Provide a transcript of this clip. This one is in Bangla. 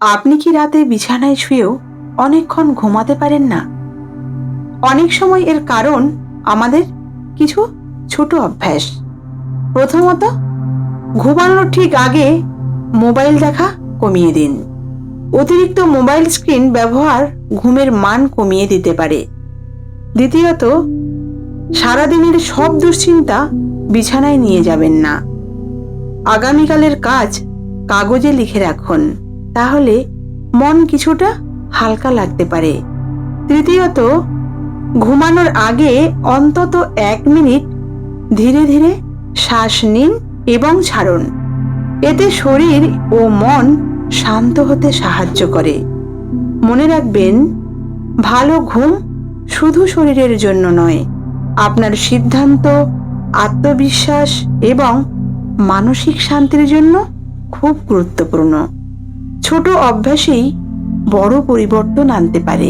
আপনি কি রাতে বিছানায় শুয়েও অনেকক্ষণ ঘুমাতে পারেন না? অনেক সময় এর কারণ আমাদের কিছু ছোট অভ্যাস। প্রথমত, ঘুমানোর ঠিক আগে মোবাইল দেখা কমিয়ে দিন। অতিরিক্ত মোবাইল স্ক্রিন ব্যবহার ঘুমের মান কমিয়ে দিতে পারে। দ্বিতীয়ত, সারাদিনের সব দুশ্চিন্তা বিছানায় নিয়ে যাবেন না। আগামীকালের কাজ কাগজে লিখে রাখুন, তাহলে মন কিছুটা হালকা লাগতে পারে। তৃতীয়ত, ঘুমানোর আগে অন্তত 1 মিনিট ধীরে ধীরে শ্বাস নিন এবং ছাড়ুন। এতে শরীর ও মন শান্ত হতে সাহায্য করে। মনে রাখবেন, ভালো ঘুম শুধু শরীরের জন্য নয়, আপনার সিদ্ধান্ত, আত্মবিশ্বাস এবং মানসিক শান্তির জন্য খুব গুরুত্বপূর্ণ। ছোট অভ্যাসেই বড় পরিবর্তন আনতে পারে।